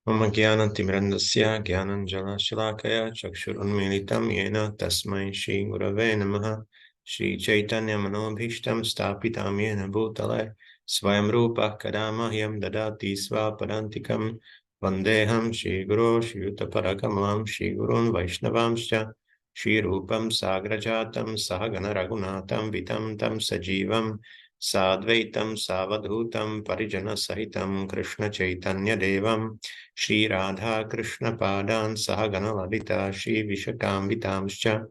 Mama Jnana-timirandasya Jnananjana-shalakaya Chakshurunmilitam Yena Tasmai Shri Gurave Namaha Shri Chaitanya Manobhishtam Stapitam Yena Bhutale Swayam Rupa Kadamahyam Dadati Svapadantikam Vandeham Shri Guru Shri Yutaparakamalam Shri Gurun Vaishnavamscha Shri Rupam Sagrajatam Sahagana Raghunatam Vitam Tam Sajivam Sadvaitam Savadhutam Parijana Sahitam Krishna Chaitanya Devam Shri Radha Krishna Padan Sahagana Lalita Shri Vishakambhitamscha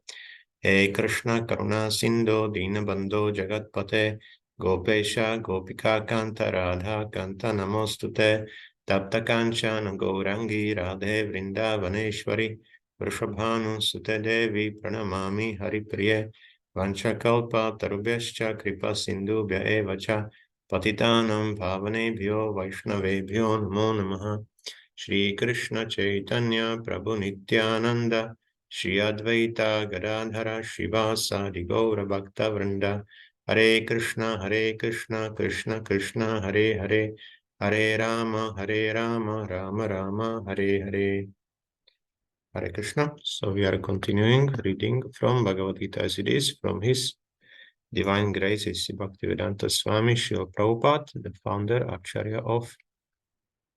He Krishna Karuna Sindhu Dinabandho Jagatpate Gopesha Gopika Kanta Radha Kanta Namostute Tapta Kanchana Gaurangi Radhe Vrindavaneshwari Vrishabhanu Sute Devi Pranamami Haripriye Vanchakalpa Tarubhyascha Kripa Sindhubhya Eva Cha Patitanam Pavanebhyo Vaishnavebhyo Namo Namaha Shri Krishna Chaitanya Prabhu Nityananda Shri Advaita Gadadhara Shivasadi Gaura Bhakta Vrinda Hare Krishna Krishna Krishna Hare Hare Hare Rama Rama Rama Hare Hare Hare Krishna. So we are continuing reading from Bhagavad-gītā as it is, from His Divine Grace, Bhaktivedanta Swami Prabhupāda, the founder-ācārya of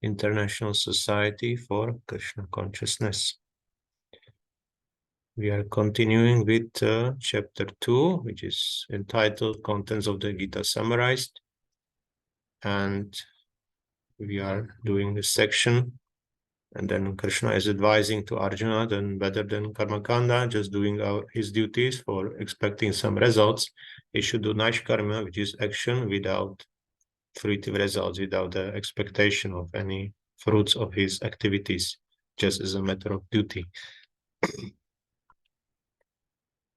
International Society for Krishna Consciousness. We are continuing with chapter 2, which is entitled Contents of the Gita Summarized. And we are doing this section. And then Krishna is advising to Arjuna, then better than karma-kāṇḍa, just doing his duties for expecting some results. He should do naiṣkarmya, which is action without fruitive results, without the expectation of any fruits of his activities, just as a matter of duty.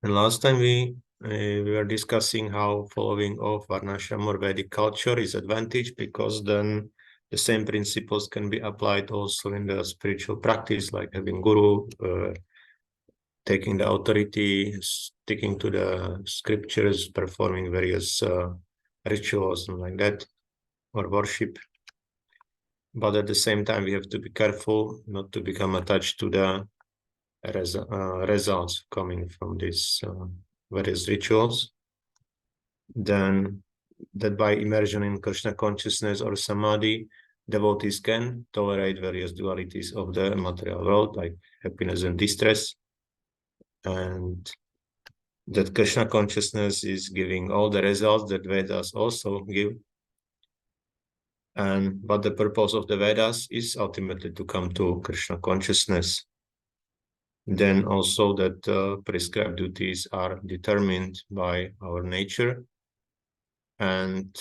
And last time we were discussing how following of Varnashram or Vedic culture is advantage, because then the same principles can be applied also in the spiritual practice, like having guru, taking the authority, sticking to the scriptures, performing various rituals and like that, or worship. But at the same time, we have to be careful not to become attached to the results coming from these various rituals. Then that by immersion in Krishna consciousness or samadhi, devotees can tolerate various dualities of the material world, like happiness and distress, and that Krishna consciousness is giving all the results that Vedas also give. But the purpose of the Vedas is ultimately to come to Krishna consciousness. Then also that prescribed duties are determined by our nature, and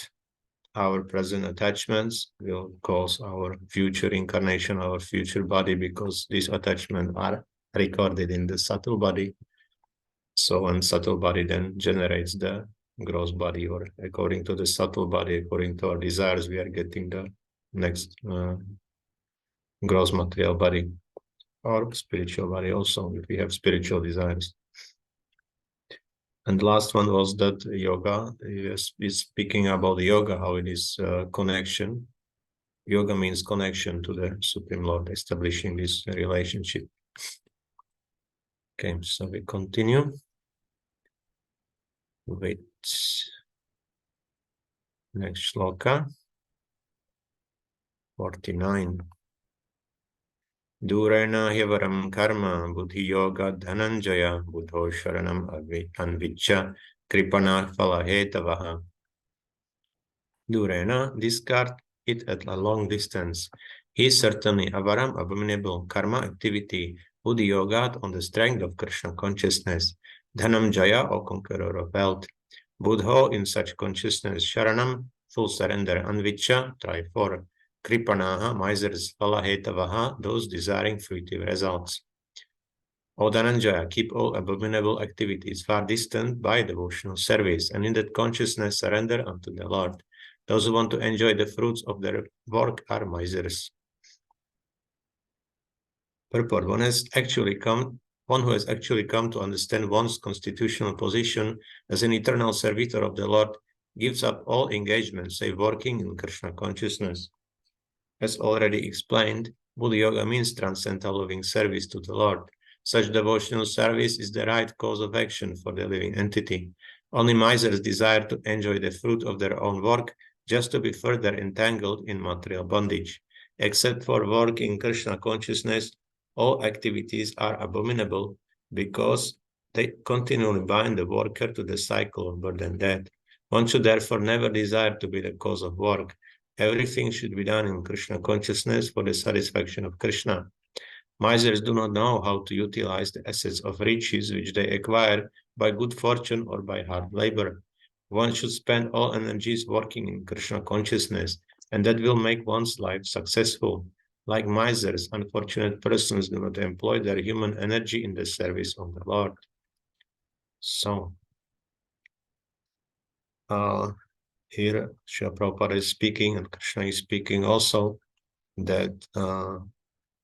our present attachments will cause our future incarnation, our future body, because these attachments are recorded in the subtle body. So when subtle body then generates the gross body, or according to the subtle body, according to our desires, we are getting the next gross material body, or spiritual body also, if we have spiritual desires. And the last one was that yoga is speaking about the yoga, how it is connection. Yoga means connection to the Supreme Lord, establishing this relationship. Okay, so we continue with next shloka, 49. Durena hyevaram karma buddhi-yoga dhananjaya buddho sharanam anviccha kripana phala-hetavaha. Durena, discard it at a long distance. He is certainly avaram, abominable karma activity, buddhi-yoga on the strength of Krishna consciousness, dhananjaya, or conqueror of wealth, buddho in such consciousness, sharanam, full surrender, anviccha, try for, kripanaha, miseries, phala-hetavaha, those desiring fruitive results. O Dhananjaya, keep all abominable activities far distant by devotional service, and in that consciousness surrender unto the Lord. Those who want to enjoy the fruits of their work are miseries. Purport: one who has actually come to understand one's constitutional position as an eternal servitor of the Lord gives up all engagement save working in Krishna consciousness. As already explained, Buddhi-yoga means transcendental loving service to the Lord. Such devotional service is the right cause of action for the living entity. Only misers desire to enjoy the fruit of their own work, just to be further entangled in material bondage. Except for work in Krishna consciousness, all activities are abominable because they continually bind the worker to the cycle of birth and death. One should therefore never desire to be the cause of work. Everything should be done in Krishna consciousness for the satisfaction of Krishna. Misers do not know how to utilize the assets of riches which they acquire by good fortune or by hard labor. One should spend all energies working in Krishna consciousness, and that will make one's life successful. Like misers, unfortunate persons do not employ their human energy in the service of the Lord. So, here Srila Prabhupada is speaking, and Krishna is speaking also, that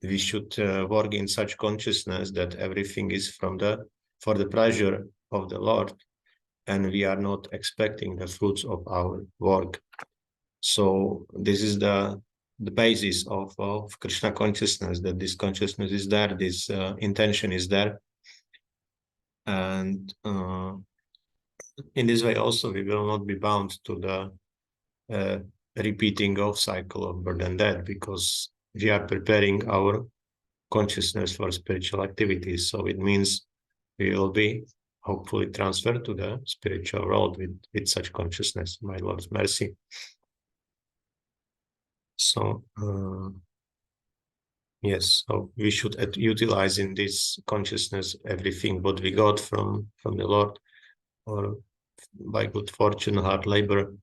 we should work in such consciousness that everything is for the pleasure of the Lord, and we are not expecting the fruits of our work. So this is the basis of Krishna consciousness, that this consciousness is there, this intention is there. And in this way also we will not be bound to the repeating of cycle of birth and death, because we are preparing our consciousness for spiritual activities. So it means we will be hopefully transferred to the spiritual world with such consciousness, my Lord's mercy. So yes, so we should utilize in this consciousness everything what we got from the Lord, or by good fortune, hard labor,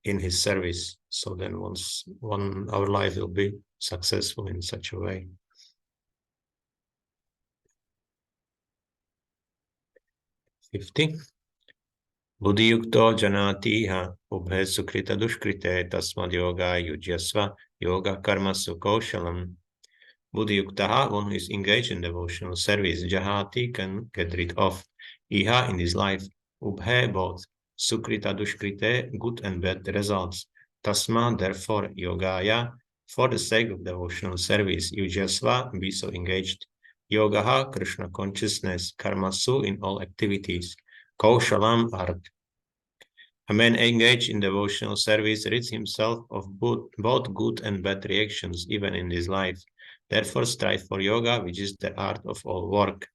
in his service. So then our life will be successful in such a way. Buddhi-yukto janātiha ubhe sukrita dushkrite tasmad yoga yujyasva yoga karmasu kaushalam. Buddhi-yuktaha, one who is engaged in devotional service, jahati, can get rid of, iha, in this life, ubhe, both, sukrita dushkrite, good and bad results, tasma, therefore, yogaya, for the sake of devotional service, yujyasva, be so engaged, yogaha, Krishna consciousness, karmasu, in all activities, kaushalam, art. A man engaged in devotional service rids himself of both good and bad reactions, even in this life. Therefore, strive for yoga, which is the art of all work.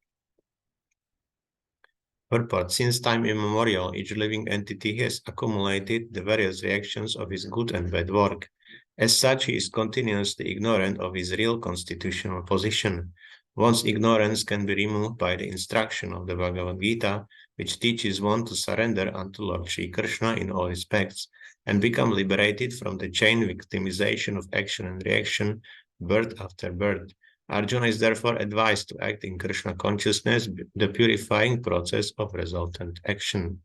Purport: since time immemorial, each living entity has accumulated the various reactions of his good and bad work. As such, he is continuously ignorant of his real constitutional position. One's ignorance can be removed by the instruction of the Bhagavad-gītā, which teaches one to surrender unto Lord Sri Kṛṣṇa in all respects, and become liberated from the chain victimization of action and reaction, birth after birth. Arjuna is therefore advised to act in Krishna consciousness, the purifying process of resultant action.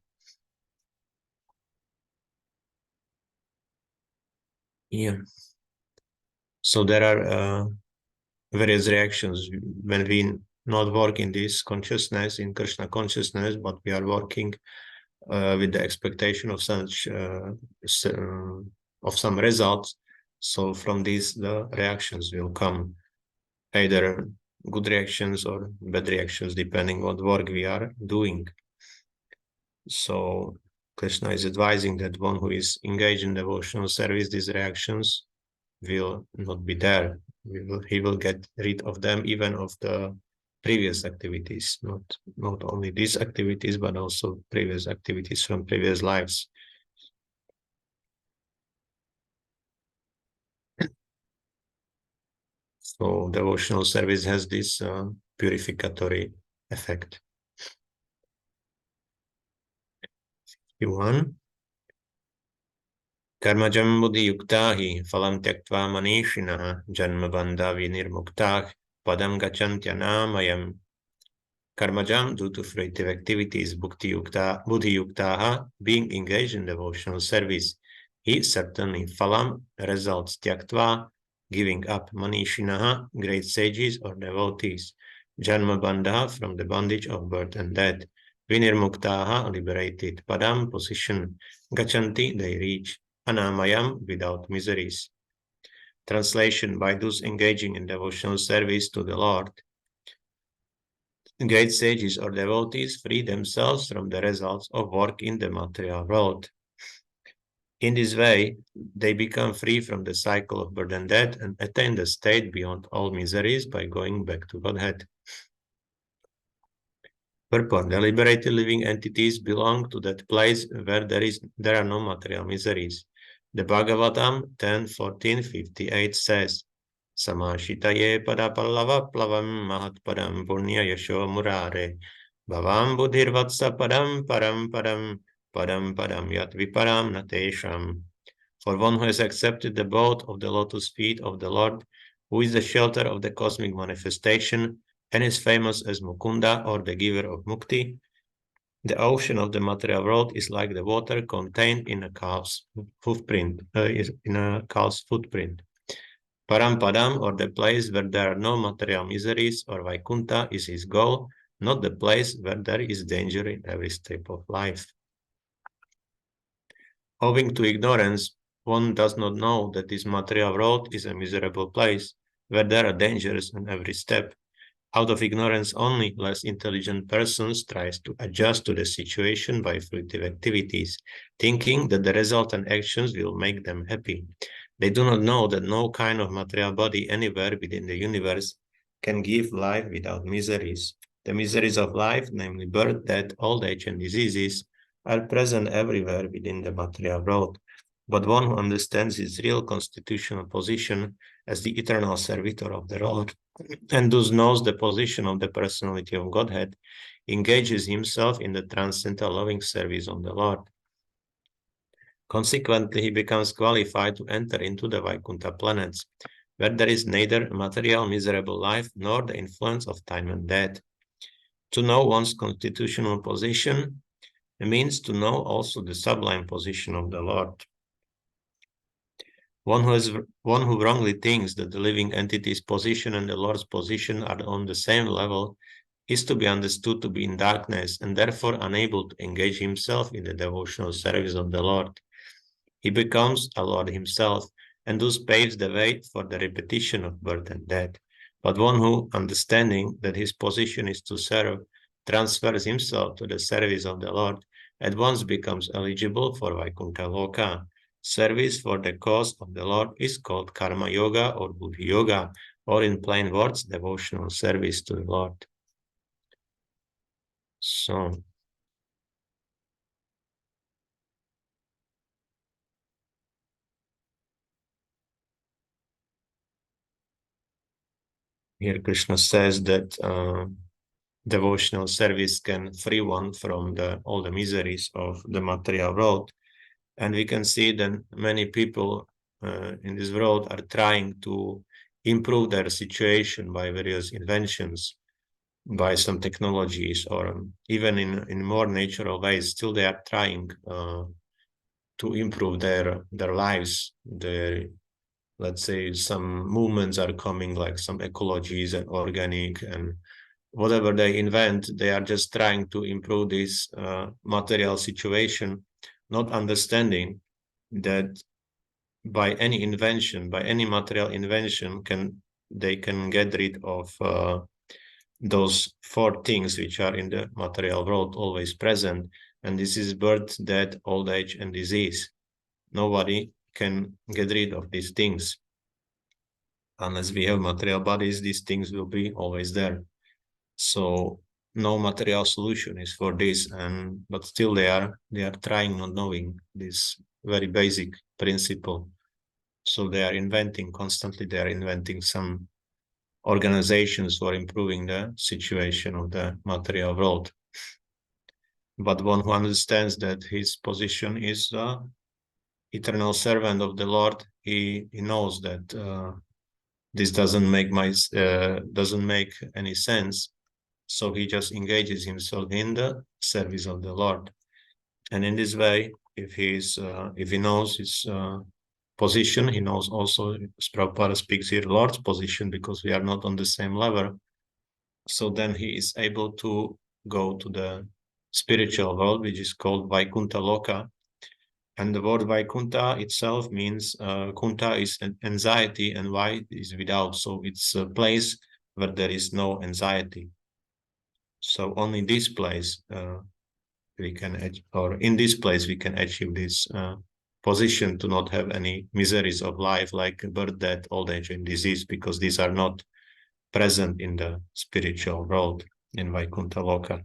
Yeah. So there are various reactions when we not work in this consciousness, in Krishna consciousness, but we are working with the expectation of such of some results. So from these, the reactions will come, either good reactions or bad reactions, depending on what work we are doing. So Krishna is advising that one who is engaged in devotional service, these reactions will not be there. He will get rid of them, even of the previous activities, not only these activities, but also previous activities from previous lives. So devotional service has this purificatory effect. 51. Karmajam buddhi-yuktahi phalam tyaktva manīṣiṇah janma-bandha vinirmuktah padam gacchantyanāmayam. Karmajam, due to fruitive activities, buddhi-yuktaha, being engaged in devotional service, he certainly phalam, results, tyaktva, giving up, manīṣiṇah, great sages or devotees, janma-bandha, from the bondage of birth and death, vinirmuktaha, liberated, padam, position, gachanti, they reach, anamayam, without miseries. Translation: by those engaging in devotional service to the Lord, great sages or devotees free themselves from the results of work in the material world. In this way, they become free from the cycle of birth and death and attain the state beyond all miseries by going back to Godhead. Purport: the liberated living entities belong to that place where there are no material miseries. The Bhagavatam 10:14-58 says, Samashitaye padapallava plavam mahatpadam punya yasho murare bhavam buddhirvatsa padam param padam padam padam yat viparam natesham. For one who has accepted the abode of the lotus feet of the Lord, who is the shelter of the cosmic manifestation, and is famous as Mukunda, or the giver of Mukti, the ocean of the material world is like the water contained in a calf's footprint. Parampadam, or the place where there are no material miseries, or Vaikuntha, is his goal, not the place where there is danger in every step of life. Owing to ignorance, one does not know that this material world is a miserable place, where there are dangers in every step. Out of ignorance only, less intelligent persons try to adjust to the situation by fruitive activities, thinking that the result and actions will make them happy. They do not know that no kind of material body anywhere within the universe can give life without miseries. The miseries of life, namely birth, death, old age, and diseases, are present everywhere within the material world. But one who understands his real constitutional position as the eternal servitor of the Lord, and thus knows the position of the personality of Godhead, engages himself in the transcendental loving service of the Lord. Consequently, he becomes qualified to enter into the Vaikuntha planets, where there is neither material miserable life nor the influence of time and death. To know one's constitutional position means to know also the sublime position of the Lord. One who wrongly thinks that the living entity's position and the Lord's position are on the same level is to be understood to be in darkness and therefore unable to engage himself in the devotional service of the Lord. He becomes a Lord himself and thus paves the way for the repetition of birth and death. But one who, understanding that his position is to serve, transfers himself to the service of the Lord, at once becomes eligible for Vaikuntha Loka. Service for the cause of the Lord is called karma-yoga or buddhi-yoga, or in plain words, devotional service to the Lord. So, here Krishna says that devotional service can free one from all the miseries of the material world. And we can see that many people in this world are trying to improve their situation by various inventions, by some technologies, or even in more natural ways. Still they are trying to improve their lives. Let's say some movements are coming, like some ecologies and organic, and whatever they invent, they are just trying to improve this material situation, not understanding that by any invention, by any material invention, they can get rid of those four things which are in the material world always present, and this is birth, death, old age, and disease. Nobody can get rid of these things. Unless we have material bodies, these things will be always there. So no material solution is for this, but still they are trying, not knowing this very basic principle. So they are inventing constantly. They are inventing some organizations for improving the situation of the material world. But one who understands that his position is eternal servant of the Lord, he knows that this doesn't make any sense. So he just engages himself in the service of the Lord. And in this way, if he knows his position, he knows also, as Prabhupada speaks here, Lord's position, because we are not on the same level. So then he is able to go to the spiritual world, which is called Vaikuntha Loka, And the word Vaikuntha itself means Kunta is an anxiety and Vai is without. So it's a place where there is no anxiety. So only this place we can, or in this place we can achieve this position to not have any miseries of life like birth, death, old age, and disease, because these are not present in the spiritual world in Vaikuntha Loka.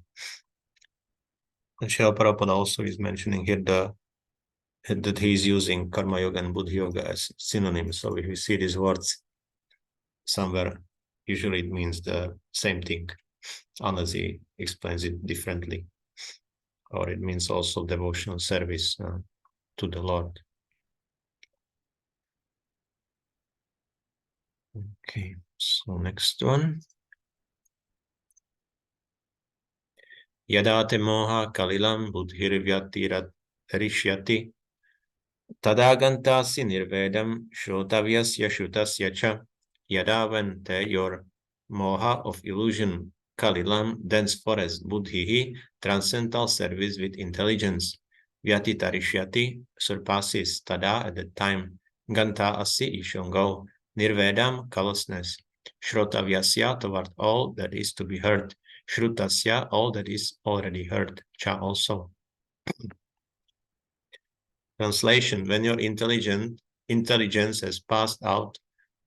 And Srila Prabhupada also is mentioning here that he is using karma-yoga and buddhi-yoga as synonyms. So if we see these words somewhere, usually it means the same thing, unless he explains it differently. Or it means also devotional service to the Lord. Okay, so next one. Yadate moha kalilam buddhirvyatirat rishyati tadagantasi nirvedam shrotavyasya shrutasya cha. Yada, when your moha of illusion kalilam, dense forest buddhi, transcendental service with intelligence, vyatitarishyati, surpasses, tada, at the time, ganta asi, you shall go, nirvedam, callousness, shrotavyasya, toward all that is to be heard, shrutasya, all that is already heard, cha also. Translation: when your intelligence has passed out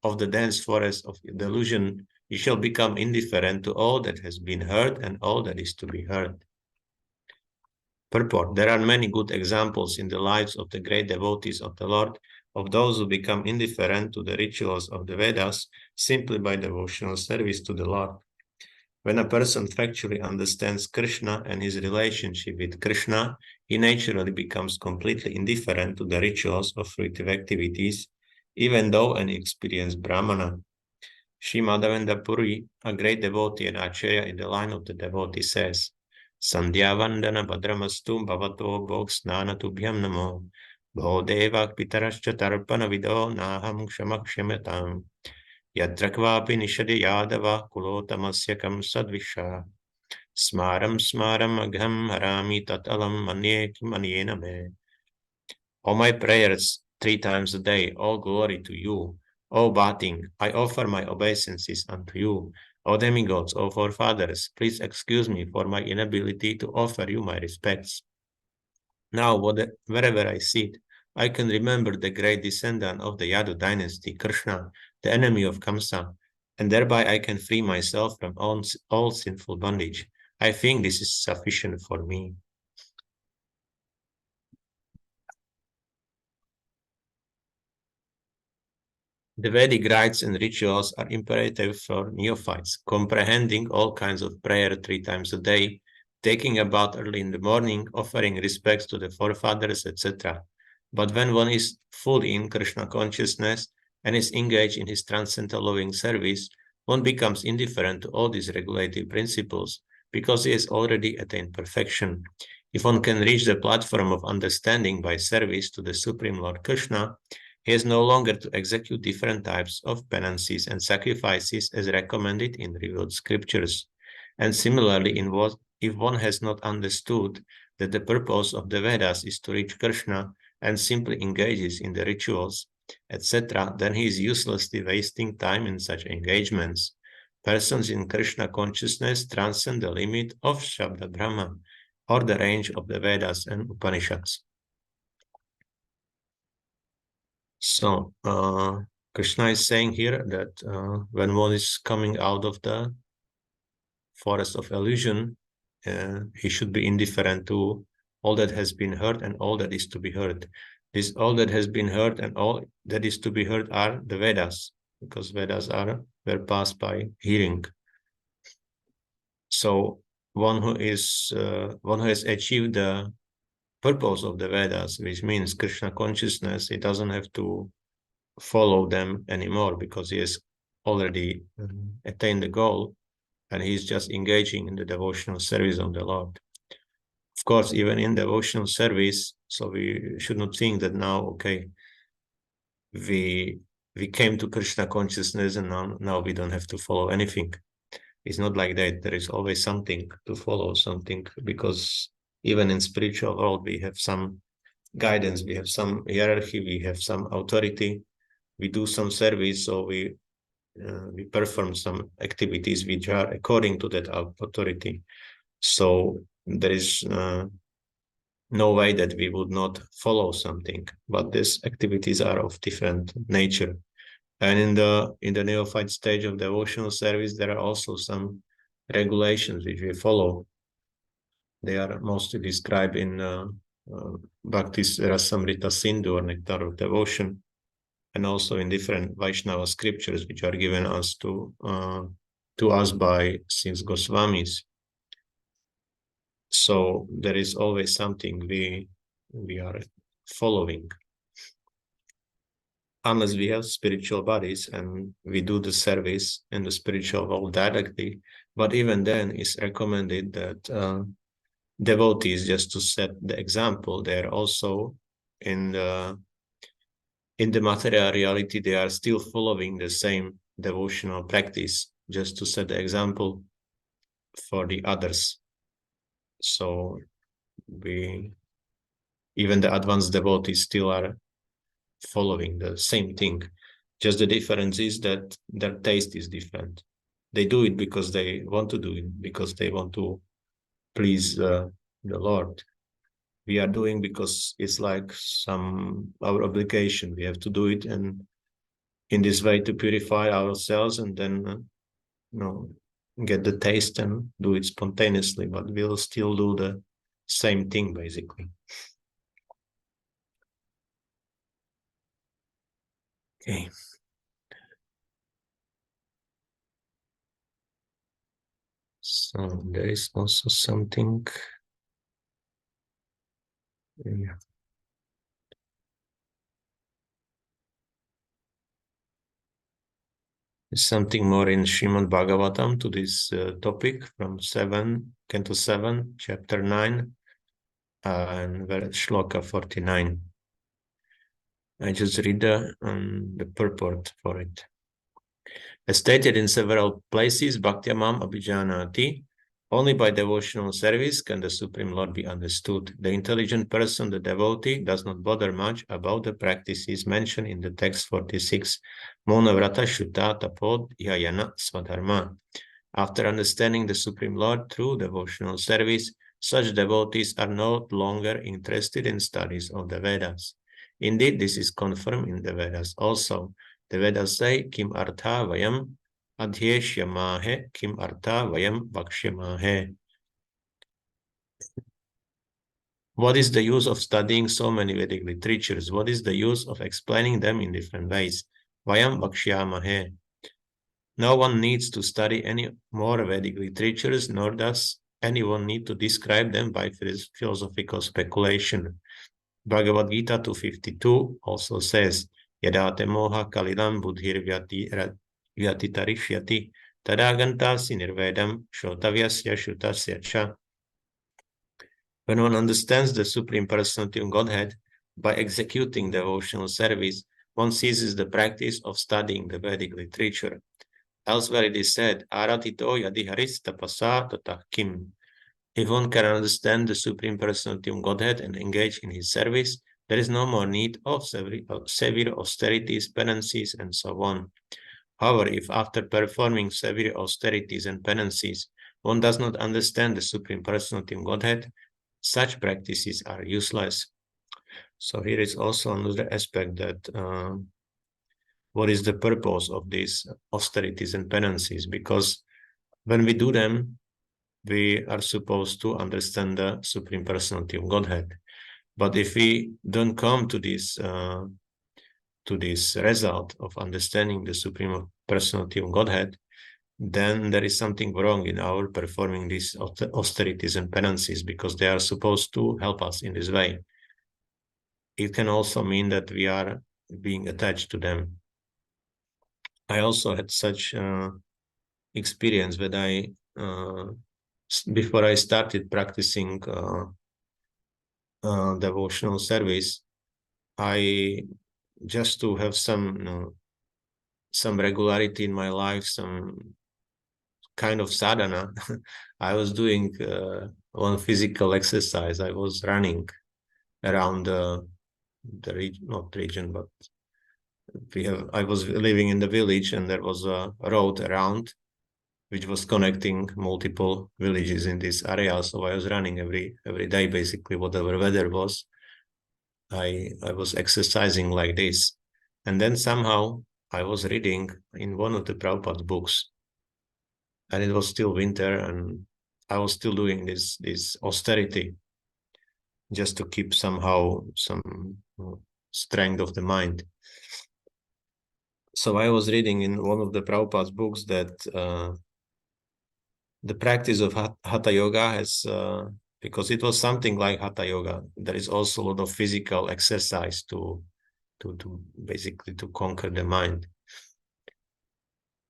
of the dense forest of delusion, you shall become indifferent to all that has been heard and all that is to be heard. Purport: there are many good examples in the lives of the great devotees of the Lord, of those who become indifferent to the rituals of the Vedas simply by devotional service to the Lord. When a person factually understands Krishna and his relationship with Krishna, he naturally becomes completely indifferent to the rituals of fruitive activities, even though an experienced Brahmana. Sri Madhavendra Puri, a great devotee and Acharya in the line of the devotee, says, Sandhya Vandana Bhadramastu Bhavato Bhog Snana Tubhyam Namo Bhodeva Pitarascha Tarpana Vido Naham Kshamakshamatam Yadrakvapi Nishadi Yadava Kulotamasya Kam Sadvisha Smaram Smaram Agham Harami Tatalam Manye Manyena Me. All my prayers 3 times a day, all glory to you. O Bhating, I offer my obeisances unto you. O demigods, O forefathers, please excuse me for my inability to offer you my respects. Now, wherever I sit, I can remember the great descendant of the Yadu dynasty, Kṛṣṇa, the enemy of Kamsa, and thereby I can free myself from all sinful bondage. I think this is sufficient for me. The Vedic rites and rituals are imperative for neophytes, comprehending all kinds of prayer 3 times a day, taking a bath early in the morning, offering respects to the forefathers, etc. But when one is fully in Krishna consciousness and is engaged in his transcendental loving service, one becomes indifferent to all these regulative principles because he has already attained perfection. If one can reach the platform of understanding by service to the Supreme Lord Krishna, he has no longer to execute different types of penances and sacrifices as recommended in revealed scriptures. And similarly, if one has not understood that the purpose of the Vedas is to reach Krishna and simply engages in the rituals, etc., then he is uselessly wasting time in such engagements. Persons in Krishna consciousness transcend the limit of Shabda Brahma, or the range of the Vedas and Upanishads. So, Krishna is saying here that when one is coming out of the forest of illusion, he should be indifferent to all that has been heard and all that is to be heard. This all that has been heard and all that is to be heard are the Vedas, because Vedas were passed by hearing. So one who has achieved the purpose of the Vedas, which means Krishna consciousness, he doesn't have to follow them anymore because he has already attained the goal and he's just engaging in the devotional service of the Lord. Of course, even in devotional service, so we should not think that now, okay, we came to Krishna consciousness and now we don't have to follow anything. It's not like that. There is always something to follow, something, because even in spiritual world we have some guidance, we have some hierarchy, we have some authority, we do some service, so we perform some activities which are according to that authority. So there is no way that we would not follow something, but these activities are of different nature. And in the neophyte stage of devotional service, there are also some regulations which we follow. They are mostly described in Bhakti's Rasamrita Sindhu, or Nectar of Devotion, and also in different Vaishnava scriptures which are given us to us by 6 Goswamis. So there is always something we are following. Unless we have spiritual bodies and we do the service in the spiritual world directly, but even then it's recommended that devotees, just to set the example, they're also in the material reality, they are still following the same devotional practice, just to set the example for the others. So even the advanced devotees still are following the same thing. Just the difference is that their taste is different. They do it because they want to do it, because they want to please the Lord. We are doing because it's like our obligation. We have to do it, and in this way to purify ourselves, and then get the taste and do it spontaneously. But we'll still do the same thing, basically. Okay. So there is also something. Yeah. Something more in Srimad Bhagavatam to this topic, from Canto 7, Chapter 9, and Shloka 49. I just read the purport for it. As stated in several places, Bhaktyamam Abhijanati, only by devotional service can the Supreme Lord be understood. The intelligent person, the devotee, does not bother much about the practices mentioned in the text 46, Monavrata Shuddha Tapod Yayana Swadharma. After understanding the Supreme Lord through devotional service, such devotees are no longer interested in studies of the Vedas. Indeed, this is confirmed in the Vedas also. The Vedas say, Kim artha vayam adhyeshyamahe, kim artha vayam vakshyamahe. What is the use of studying so many Vedic literatures? What is the use of explaining them in different ways? Vayam vakshyamahe. No one needs to study any more Vedic literatures, nor does anyone need to describe them by philosophical speculation. Bhagavad-gītā 252 also says, Yadate moha kalidam buddhir vyatitarishyati tadagantasi nirvedam shotavyasya shutasya cha. When one understands the Supreme Personality of Godhead by executing devotional service, one ceases the practice of studying the Vedic literature. Elsewhere it is said, Aratito yadi haris tapasa tatah kim. If one can understand the Supreme Personality of Godhead and engage in his service, there is no more need of severe austerities, penances, and so on. However, if after performing severe austerities and penances, one does not understand the Supreme Personality of Godhead, such practices are useless. So here is also another aspect that what is the purpose of these austerities and penances? Because when we do them, we are supposed to understand the Supreme Personality of Godhead. But if we don't come to this result of understanding the Supreme Personality of Godhead, then there is something wrong in our performing these austerities and penances, because they are supposed to help us in this way. It can also mean that we are being attached to them. I also had such experience when before I started practicing devotional service, I just to have some regularity in my life, some kind of sadhana, I was doing one physical exercise. I was running, around the region, not region, but I was living in the village, and there was a road around which was connecting multiple villages in this area. So I was running every day, basically, whatever weather was. I was exercising like this. And then somehow I was reading in one of the Prabhupada's books, and it was still winter, and I was still doing this austerity just to keep somehow some strength of the mind. So I was reading in one of the Prabhupada's books that the practice of Hatha Yoga has, because it was something like Hatha Yoga, there is also a lot of physical exercise to basically to conquer the mind.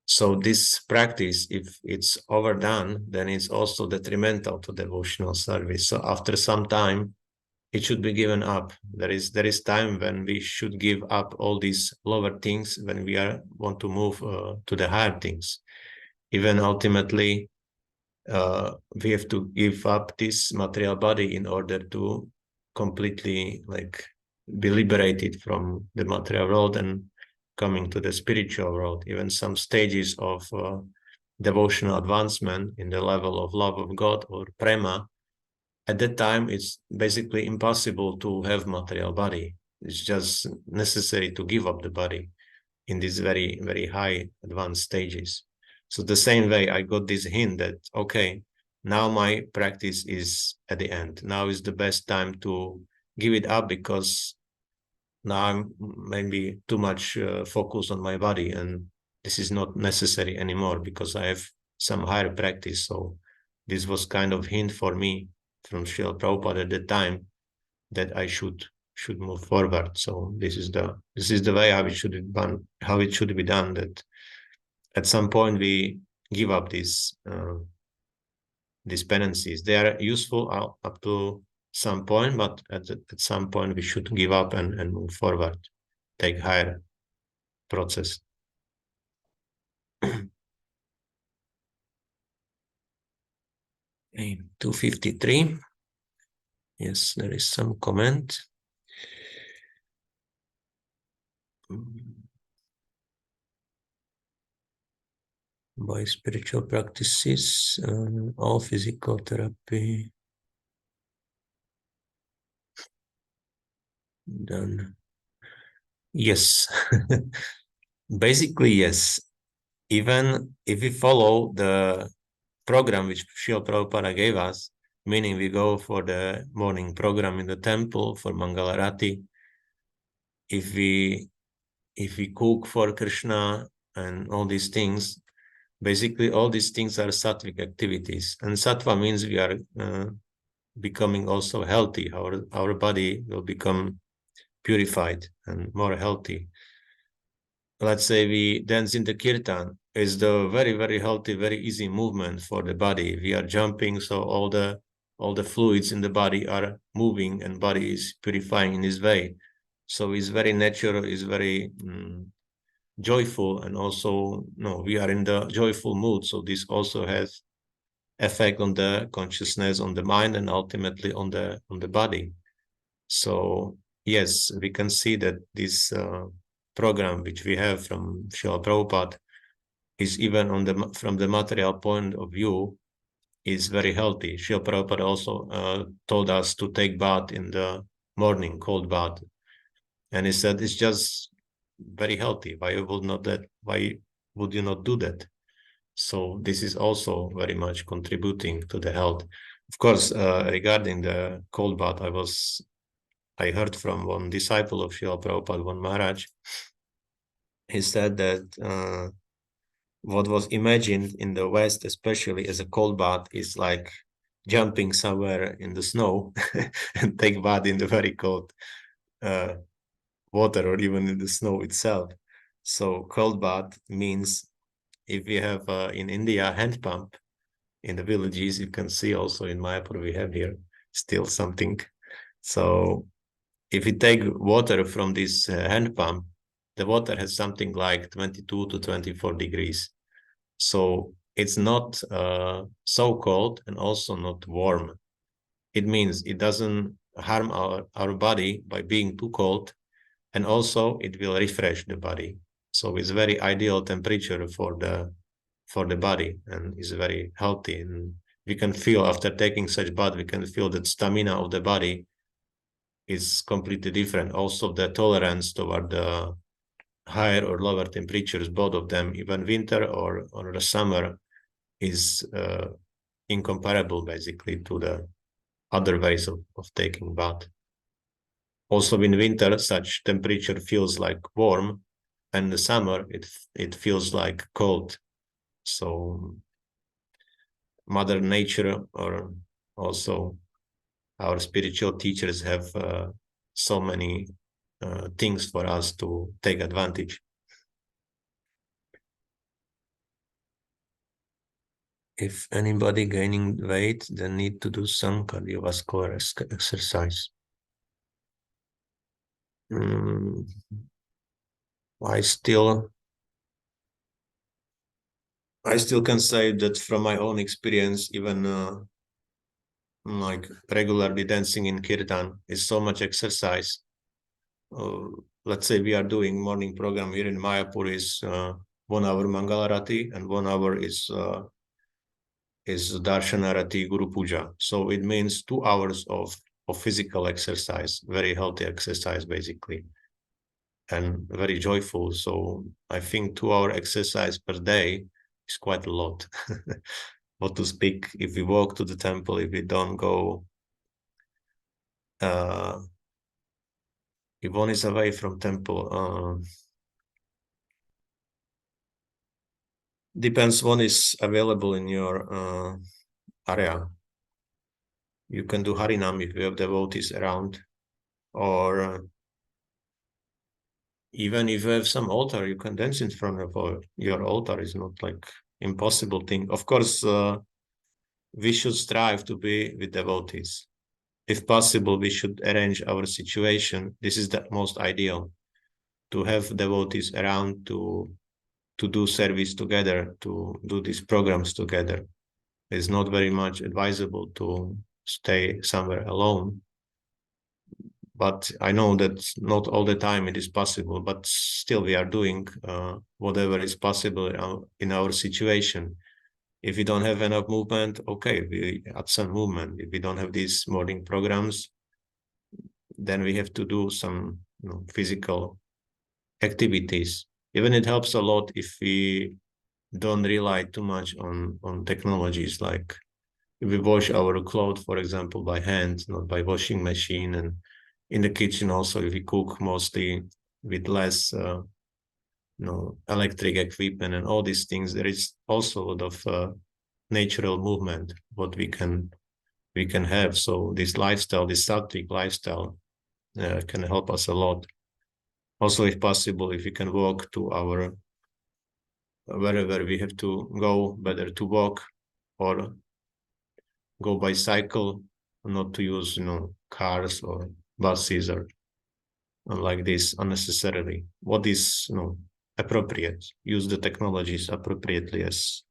So this practice, if it's overdone, then it's also detrimental to devotional service. So after some time, it should be given up. There is time when we should give up all these lower things, when we want to move to the higher things. Even ultimately, we have to give up this material body in order to completely be liberated from the material world and coming to the spiritual world. Even some stages of devotional advancement in the level of love of God or prema, at that time it's basically impossible to have material body. It's just necessary to give up the body in these very, very high advanced stages. So the same way I got this hint that, okay, now my practice is at the end. Now is the best time to give it up, because now I'm maybe too much focused on my body, and this is not necessary anymore because I have some higher practice. So this was kind of hint for me from Srila Prabhupada at the time that I should move forward. So this is the way how it should be done. That at some point we give up these penances. They are useful up to some point, but at some point we should give up and move forward, take higher process. Okay, 253. Yes, there is some comment. By spiritual practices, all physical therapy done. Yes, basically yes. Even if we follow the program which Srila Prabhupada gave us, meaning we go for the morning program in the temple for Mangalarati, if we cook for Krishna and all these things, basically all these things are sattvic activities, and sattva means we are becoming also healthy. Our body will become purified and more healthy. Let's say we dance in the kirtan, is the very, very healthy, very easy movement for the body. We are jumping, so all the fluids in the body are moving, and body is purifying in this way. So it's very natural, it's very joyful, and also we are in the joyful mood. So this also has effect on the consciousness, on the mind, and ultimately on the body. So yes, we can see that this program which we have from Srila Prabhupada is, even from the material point of view, is very healthy. Srila Prabhupada also told us to take bath in the morning, cold bath, and he said it's just very healthy. Why would you not do that? So this is also very much contributing to the health. Of course, regarding the cold bath, I heard from one disciple of Srila Prabhupada, one Maharaj. He said that what was imagined in the West, especially as a cold bath, is like jumping somewhere in the snow and take bath in the very cold water, or even in the snow itself. So cold bath means, if we have in India hand pump in the villages, you can see also in Mayapur we have here still something. So if we take water from this hand pump, the water has something like 22 to 24 degrees. So it's not so cold and also not warm. It means it doesn't harm our body by being too cold, and also it will refresh the body. So it's very ideal temperature for the body, and is very healthy. And we can feel after taking such bath, we can feel that stamina of the body is completely different. Also the tolerance toward the higher or lower temperatures, both of them, even winter or the summer, is incomparable basically to the other ways of taking bath. Also in winter, such temperature feels like warm, and in the summer it feels like cold. So Mother Nature, or also our spiritual teachers, have so many things for us to take advantage. If anybody gaining weight, they need to do some cardiovascular exercise. I still can say that from my own experience, even like regularly dancing in kirtan is so much exercise. Let's say we are doing morning program here in Mayapur is 1 hour Mangalarati and 1 hour is Darshanarati Guru Puja. So it means 2 hours of physical exercise, very healthy exercise basically, and very joyful. So I think 2-hour exercise per day is quite a lot. What to speak if we walk to the temple, if we don't go, if one is away from temple, depends one is available in your area. You can do Harinam if you have devotees around, or even if you have some altar, you can dance in front of your altar. Is not like impossible thing. Of course, we should strive to be with devotees. If possible, we should arrange our situation. This is the most ideal, to have devotees around to do service together, to do these programs together. It's not very much advisable to stay somewhere alone. But I know that not all the time it is possible, but still we are doing whatever is possible in our situation. If we don't have enough movement, okay, we add some movement. If we don't have these morning programs, then we have to do some physical activities. Even it helps a lot if we don't rely too much on technologies, like if we wash our clothes, for example, by hand, not by washing machine, and in the kitchen also, if we cook mostly with less electric equipment and all these things, there is also a lot of natural movement what we can have. So this lifestyle, this sattvic lifestyle, can help us a lot. Also, if possible, if we can walk to our wherever we have to go, better to walk or go by cycle, not to use cars or buses or like this unnecessarily. What is appropriate? Use the technologies appropriately, as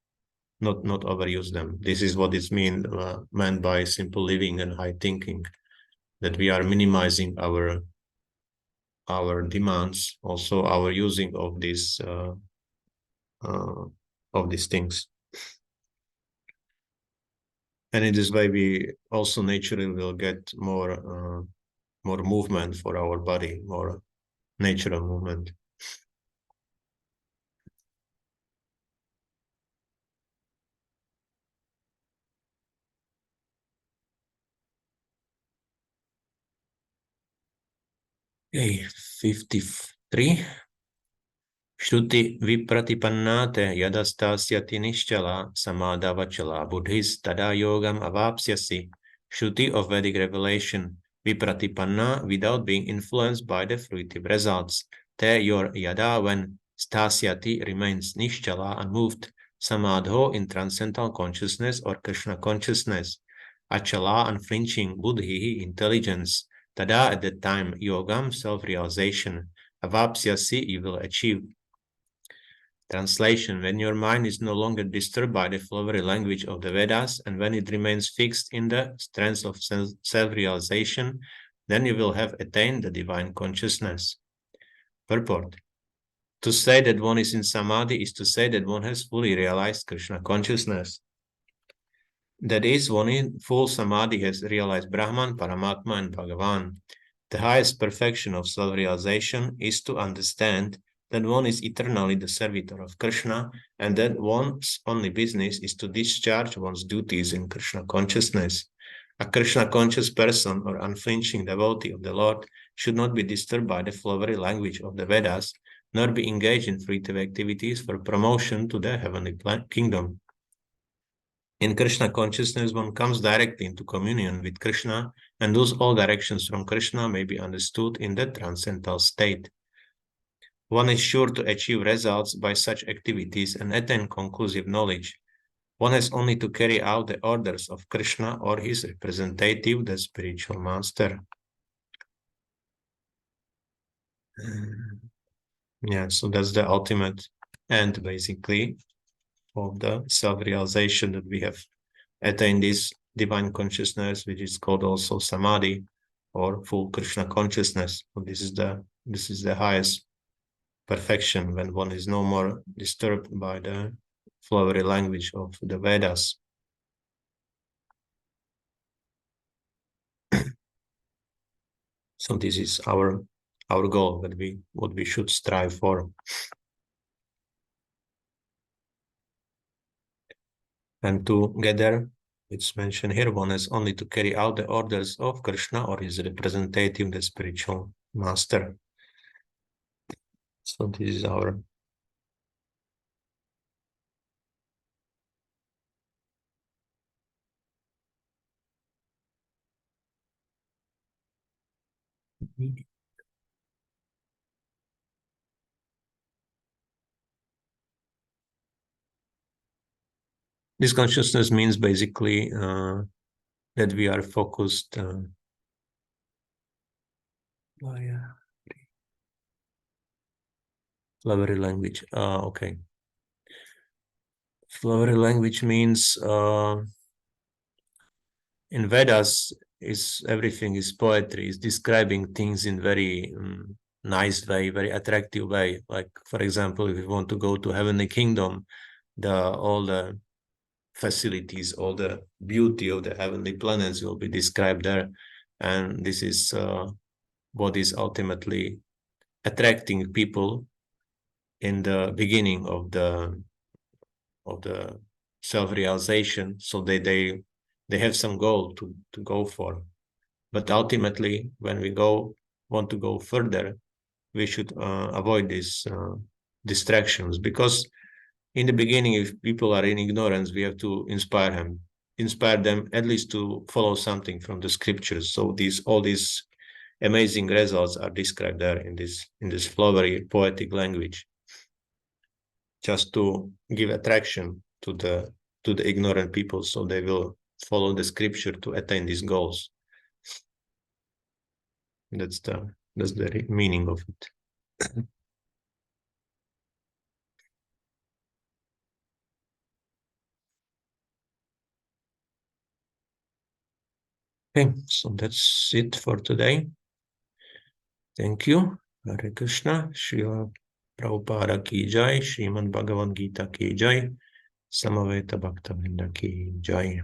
not overuse them. This is what is meant by simple living and high thinking, that we are minimizing our demands, also our using of these things. And in this way, we also naturally will get more movement for our body, more natural movement. Okay, 53. Shruti vipratipannate yadastasyati nishchala samadhavachala buddhis tada yogam avapsyasi. Shruti of Vedic revelation, vipratipanna, without being influenced by the fruitive results. Te your yada, when stasyati remains nishchala, unmoved, samadho in transcendental consciousness or Kṛṣṇa consciousness, achala, unflinching, buddhi, intelligence, tada, at that time, yogam, self-realization, avapsyasi, you will achieve. Translation: when your mind is no longer disturbed by the flowery language of the Vedas, and when it remains fixed in the strength of self-realization, then you will have attained the divine consciousness. Purport. To say that one is in samadhi is to say that one has fully realized Krishna consciousness. That is, one in full samadhi has realized Brahman, Paramatma, and Bhagavan. The highest perfection of self-realization is to understand that one is eternally the servitor of Krishna, and that one's only business is to discharge one's duties in Krishna consciousness. A Krishna conscious person or unflinching devotee of the Lord should not be disturbed by the flowery language of the Vedas, nor be engaged in fruitive activities for promotion to the heavenly kingdom. In Krishna consciousness, one comes directly into communion with Krishna, and thus all directions from Krishna may be understood in the transcendental state. One is sure to achieve results by such activities and attain conclusive knowledge. One has only to carry out the orders of Krishna or his representative, the spiritual master. Yeah, so that's the ultimate end, basically, of the self-realization, that we have attained this divine consciousness, which is called also samadhi or full Krishna consciousness. So this is the highest perfection, when one is no more disturbed by the flowery language of the Vedas. So this is our goal, what we should strive for. And together, it's mentioned here, one has only to carry out the orders of Krishna or his representative, the spiritual master. So this is our this consciousness means basically that we are focused flowery language. Okay. Flowery language means in Vedas everything is poetry, is describing things in very nice way, very attractive way. Like, for example, if you want to go to heavenly kingdom, all the facilities, all the beauty of the heavenly planets will be described there, and this is what is ultimately attracting people in the beginning of the self-realization, so they have some goal to go for. But ultimately, when we want to go further, we should avoid these distractions, because in the beginning, if people are in ignorance, we have to inspire them at least to follow something from the scriptures. So all these amazing results are described there in this flowery poetic language, just to give attraction to the ignorant people, so they will follow the scripture to attain these goals. That's the meaning of it. Okay, so that's it for today. Thank you. Hare Krishna. Srila Prabhupada ki jai. Srimad Bhagavad-gītā ki jai. Samaveta Bhaktivedanta ki jai.